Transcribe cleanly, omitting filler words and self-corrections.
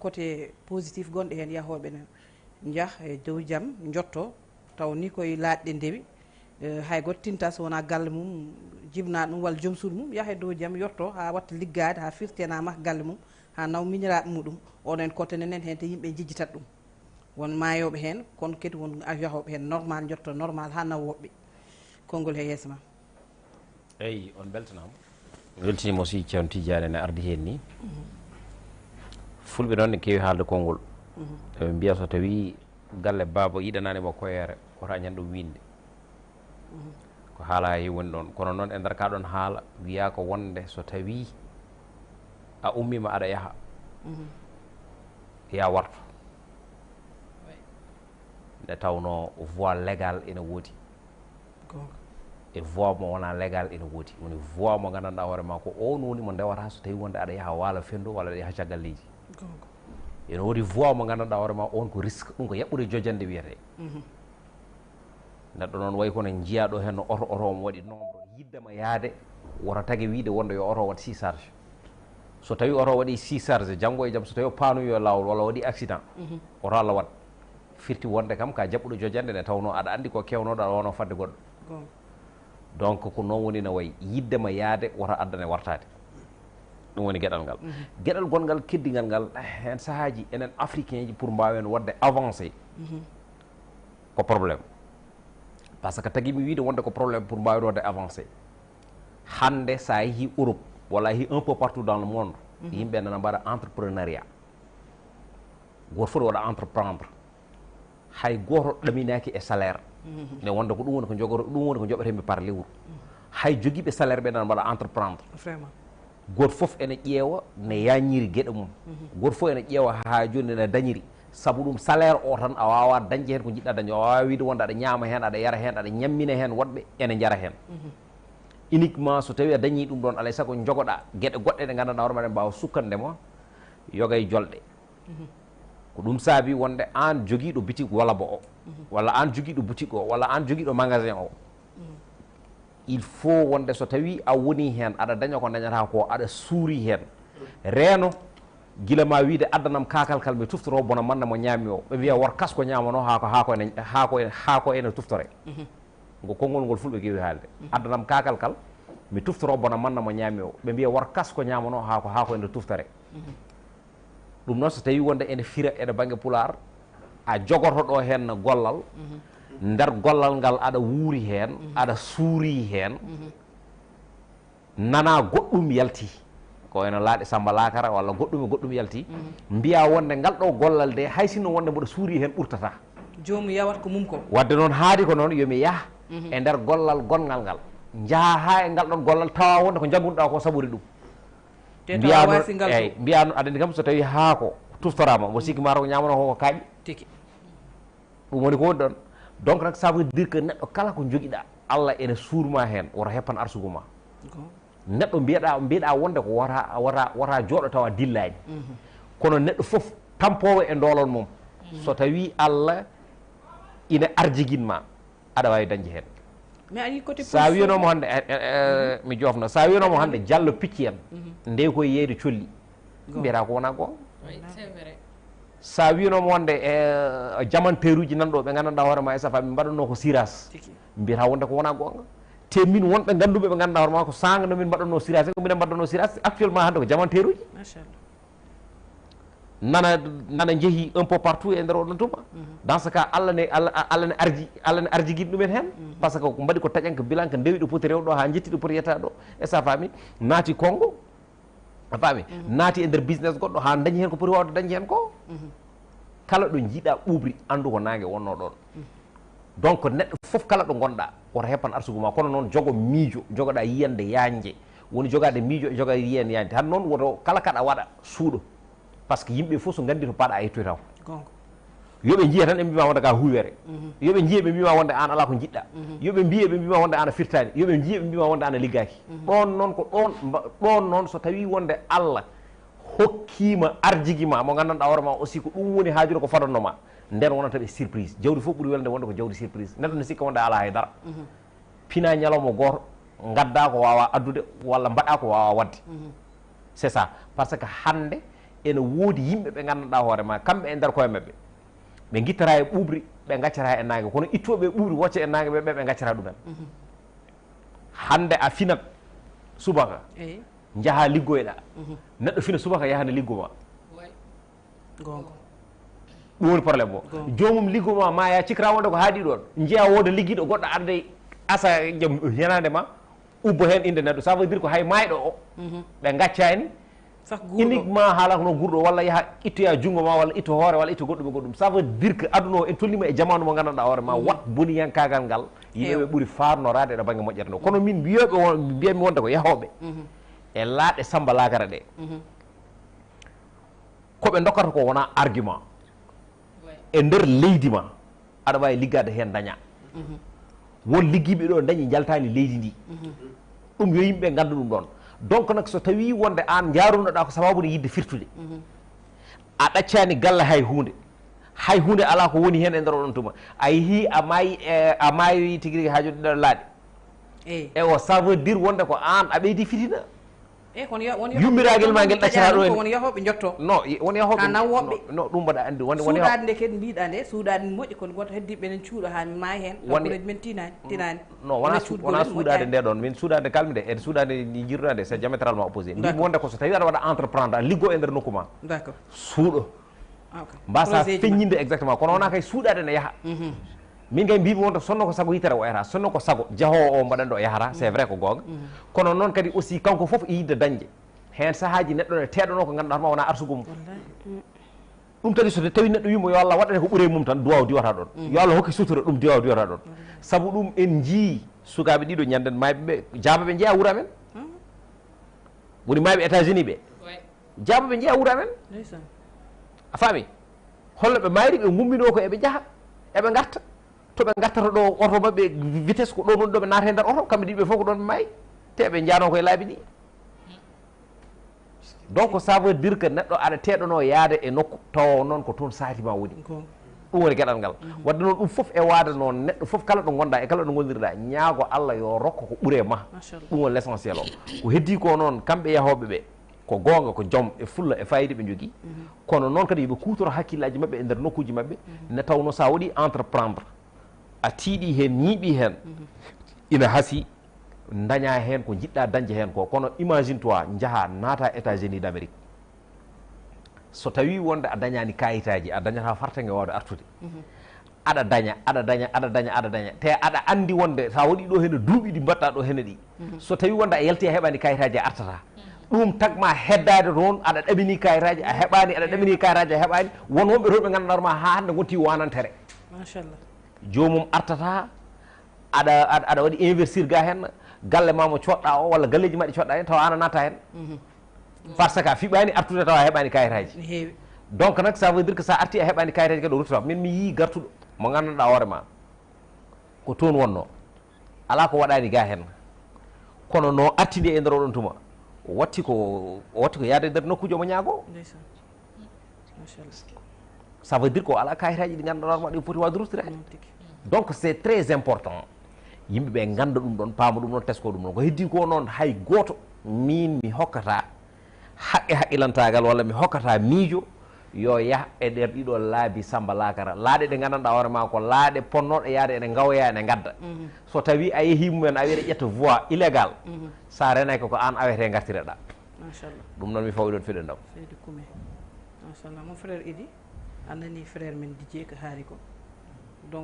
côté positif gonɗe hen yahoɓe ne jah e dow jaam jotto taw ni koye laaɗɗe ndewi hay goto tinta so wona galle mum jibnaɗo ɗum walla joom suudu mum yaaha e dow jaam yotto ha watta liggade ha firtenama galle mum ha naw miñiraɓe muɗum oɗon côté nenen hen te yimɓe jejjitat ɗum won mayoɓe hen kono kadi won yahoɓe hen normal jotto normal ha naw woɓɓe konngol he yeeso ma eyyi on beltanama weltinima aussi ceerno Tidiane ne ardi hen ni fulɓe noon ne kewi haalde konngol eɓe mbiya so tawi galle baba yiɗananima koyere wota ñande ɗum winde ko haala he woni ɗon kono noon e nder ka ɗon haala wiya ko wonde so tawi a ummima aɗa yaaha ya warto nde tawno voie légal ene woodi e voie mo wona légal ene woodi woni voie mo gandanɗa hoorema ko on woni mo ndewata so tawi wonde aɗa yaaha waalo fendu walla aɗa yaaha caggalleji ene woodi voie mo gandanɗa hoorema on ko risque ɗum ko yaɓɓude jojande wiyete neɗɗo noon way kono jiiya ɗo hen oto omo waɗi nombre yiddema yaade woto tagui wiide wonde yo oto wat 6 charge so tawi oto waɗi 6 charge janggo e jaam so tawi o paanoyo lawol walla waɗi accident oto Allah wat firti wonde kam ka jaɓɓuɗo jojande nde tawno aɗa andi ko kewnoɗo aɗa wonno fadde goɗɗo donc ko noon woni no wayi yiddema yaade woto addane wartade ɗum woni gueɗal ngal gueɗal gongal keddigal ngal hen sahaji enen africain ji pour mbawen wadde avancé ko probléme par ce que tagui mi wiide wonde ko probléme pour mbawen wadde avancé hande sa yeehi Europe walla yeehi un peu partout dans le monde yimɓe nana mbaɗa entrepreneuriat goto foti waɗa entreprendre hay goto ɗaminaki e salaire nde wonde ko ɗum woni ko jogoro ɗum woni ko joɓetemɓe par lewru hay joguiɓe salaire ɓe nana mbaɗa entreprendre vraiment goto foof ene ƴeewa ne yañiri gueɗe mum goto foof ene ƴeewa ha joni ne dañiri saabu ɗum salaire o tan a wawa dañde hen ko jiɗɗa dañde a wawa wiide wonde aɗa ñaama hen aɗa yara hen aɗa ñammina hen woɗɓe ene jara hen uniquement so tawi a dañi ɗum ɗon alay saago jogoɗa gueɗe goɗɗe ɗe gandanɗa hoore maɗe mbawa sukkandema yogay jolɗe ko ɗum saabi wonde an joguiɗo boutique walaba o walla an joguiɗo boutique o walla an joguiɗo magasin o il faut wonde so tawi a woni hen aɗa daña ko dañata ko aɗa suuri hen reeno guila ma wiide addanam kakal kal mi tuftoro bona manna mo ñaami o ɓe wiya wor kas ko ñamano haako ene tuftore ngo konngol ngol fulɓe kewi haalde addanam kakal kal mi tuftoro bona manna mo ñaami o ɓe mbiya wor kas ko ñamano haako ene tuftore ɗum noon so tawi wonde ene fira ene banggue pular a jogoto ɗo hen gollal nder gollal ngal aɗa wuuri hen aɗa suuri hen nana goɗɗum yalti ko ene laaɗe Samba Lakara walla goɗɗum yalti mbiya wonde ngal ɗo gollal de hay sinno wonde mboɗo suuri hen ɓurtata jomum yawat ko mum ko wadde noon haadi ko noon yomi yaah e nder gollal gongal ngal jaaha ha e ngal ɗon gollal tawa wonde ko jaggunoɗa ko saɓori ɗum mbiyano aɗa andi kam so tawi haako tuftorama mo sikki mata ko ñamano ko kaaƴi tiki ɗum woni ko woni ɗon donc nak ça veut dire que neɗɗo kala ko joguiɗa Allah ene suurma hen woto heppan arsugo ma neɗɗo mbiyeɗa wonde ko wota jooɗo tawa dillaji kono neɗɗo foof tampowo e ndolon mum so tawi Allah ina arjiguinma aɗa wawi dañde hen mais ayi côté sa wiyanomo hande mi jofno sa wiyanomo hande Diallo picci en nde koye yeyde colli mbiyata ko wona gonga sa wiyanomo wonde e jamanteruji nanɗo ɓe gandanɗa hoorema e safa ɓe mbaɗanno ko siras mbiyata wonde ko wona gonga te min wonɓe ganduɓe ɓe gandanɗa hoorema ko sanga no min mbaɗanno siras ko minen mbaɗanno siras actuellement hande ko jamanteruji machallah nana jeehi un peu partout e nder oɗon tuma dans ce cas Allah ne arjiguiɗi ɗumen hen par ce que ko mbaɗi ko taƴanka bilan ko ndewi ɗo poti rewɗo ha jetti ɗo poti yetta ɗo e sa faami naati Congo a faami naati e nder business goɗɗo ha dañi hen ko poti wawde dañi hen ko kala ɗo jiiɗa ɓuɓri andu ko nangue wonno ɗon donc neɗɗo foof kala ɗo gonɗa woto heppan arsugo ma kono noon jogo miijo jogoɗa yiyande yanje woni jogade miijo e jogade yiyande yanje tan noon woto kala kaɗa waɗa suuɗo par ce que yimɓe fof so gandi to paɗa a yettoy taw yoɓe jiiya tan ɓe mbima wonde ka huwere yoɓe jiiya ɓe mbima wonde an ala ko jiɗɗa yoɓe mbiya ɓe mbima wonde an a firtani yoɓe jiiya ɓe mbima wonde an a liggaki ɗon noon ko ɗon noon so tawi wonde Allah hokkima arjiguima mo gandanɗa hoorema aussi ko ɗum woni hajude ko fadannoma nden wonata ɓe surprise jawdi fof ɓuuri welde wonde ko jawdi surprise neɗɗo ne sikka wonde ala haydara pina ñalawma goto gadda ko wawa addude walla mbaɗa ko wawa wadde c'est ça par ce que hande ene woodi yimɓe ɓe nganndanɗaa hoore ma kamɓe e ndeer koye maɓɓe ɓe gittara e ɓuuɓri ɓe gaccata e naange kono ittoɓe ɓuuɓri wocca e naange ɓe ɓe gaccata ɗumen hannde a finat subaka njaha liggoyɗa neɗɗo fina subaka yahande liggoma gonga ɗum woni probléme o jomum liggoma ma ya cikra wonde ko haaɗi ɗon jeeya wooda liggiɗo goɗɗo arde asa henande ma ubbo hen inde neɗɗo ça veut dire ko hay mayɗo o ɓe gaccani uniquement haala kono gurɗo walla yaha ittoya junngo ma walla itto hoore walla itto goɗɗum e goɗɗum ça veut dire que aduna o en tolnima e jamanu mo gandanɗa hoore ma wat boniyankagal ngal yimɓeɓe ɓuuri farnorade ɗo banggue moƴƴere nde kono min mbiyoɓe mbiyami wonde ko yahoɓe e laaɗe Samba Lakara ɗe koɓe dokkata ko wona argument e nder leydi ma aɗa wawi liggade hen daña won liggiɓe ɗo dañi jaltani leydi ndi ɗum yo yimɓe ganda ɗum ɗon donc nak so tawi wonde an jarunoɗa ko sababude yidde firtude a ɗaccani galle hay hunde ala ko woni hen e nder oɗon tuma a yeehi a maayi tigui rigui hajude ɗo laaɗe e o ça veut dire wonde ko an a ɓeydi fitina yummiraguel ma guel ɗaccata ɗo won yahoɓe jotto non won yahoɓe nawoɓe non ɗum mbaɗa andi suuɗade nde kadi mbiɗa nde suuɗade moƴƴi kono goto heddiɓe nen cuuɗo ha maayi hen hakkudeji men tinani non wona suuɗade nde ɗon min suuɗade kalmi de e suuɗade ni jirruɗa nde c'est diamétralement opposé mbimi wonde ko so tawi aɗa waɗa entreprendre a liggo e nder nokku ma d'accord suuɗo mbasa feññinde exactement kono wona kay suuɗade ne yaaha min kay mbimi wonde sonno ko sago yitere o yahata sonno ko sago jahowo o mbaɗanɗo o yahata c'est vrai ko gonga kono noon kadi aussi kanko foof e yidde dañde hen saahaji neɗɗo ne teɗono ko ganduɗa ma wona arsugo mum ɗum tadi so tawi neɗɗo wimo yo Allah waɗane ko ɓuure mum tan duwaw diwata ɗon yo Allah hokki sutura ɗum duwaw diwata ɗon saabu ɗum en jii sukaɓe ɗiɗo ñanden mayɓe ɓe jabaɓe jeeya wuura men woni mayɓe États-Unis ɓe jabaɓe jeeya wuura men a faami holno ɓe mayri ɓe gummino ko eɓe jaaha eɓe garta to ɓe gartata ɗo oto mabɓe vitesse ko ɗo noon ɗo ɓe naata e nder oto kamɓe ɗiɓe fof ko ɗon ɓe maayi te ɓe jano koye laabi ɗi donc ça veut dire que neɗɗo aɗa teɗono yaade e nokku tawa noon ko toon saatima woni ɗum woni gueɗal ngal wadde noon ɗum foof e waade noon neɗɗo foof kala ɗo gonɗa e kala ɗo gondirɗa ñaago Allah yo rokka ko ɓuure ma ɗum woni l' essentiel o ko heddi ko noon kamɓe yahoɓe ɓe ko gonga ko joom e fulla e fayida ɓe jogui kono noon kadi yoɓe kutoro hakkillaji mabɓe e nder nokkuji mabɓe ne tawno sa waɗi entreprendre a tiiɗi hen ñiiɓi hen ina haasi daña hen ko jiɗɗa dañde hen ko kono imagine toi jaaha naata États-Unis d'Amérique so tawi wonde a dañani kayitaji a dañata fartange wawde artude aɗa daña te aɗa andi wonde sa waɗi ɗo hene duuɓi ɗi mbatta ɗo hene ɗi so tawi wonde a yalti a heɓani kayitaji a artata ɗum tagma heddade toon aɗa ɗamini kayitaji a heɓani aɗa ɗamini kayitaji a heɓani won wonɓe toon ɓe gandanɗarma ha hande gonti wanantere machallah jomum artata aɗa waɗi investir ga hen galle ma mo coɗɗa o walla galleji ma ɗi coɗɗa hen tawa an a natta hen par ce que a fiɓani artude tawa a heɓani kayitaji heewi donc nak ça veut dire que sa arti a heɓani kayitaji kadi o ruttata min mi yii gartuɗo mo gandanɗa hoore ma ko toon wonno ala ko waɗani ga hen kono no artide e nder oɗon tuma o watti ko yaade e nder nokkuji omo ñaago ça veut dire ko ala kayitaji ɗi gandanɗa hoore ma ɗi foti wawde ruttirade donc c'est très important yimɓe ɓe ganda ɗum ɗon paama ɗum ɗon tesko ɗum ɗon ko heddi ko noon hay goto min mi hokkata haqqe haqqilantagal walla mi hokkata miijo yo yah e nder ɗiɗo laabi Samba Lakara laaɗe ɗe gandanɗa hoore ma ko laaɗe ponnoɗe yaade ene gawoya ene gadda so tawi a yeehi mumen a wiɗa ƴetta voie illégal sa renake ko an awete gartireɗa machallah ɗum noon mi fawi ɗon fiɗe ndam seydi Koumé machallah mon frère Idy a nani frère men Didier ko haali ko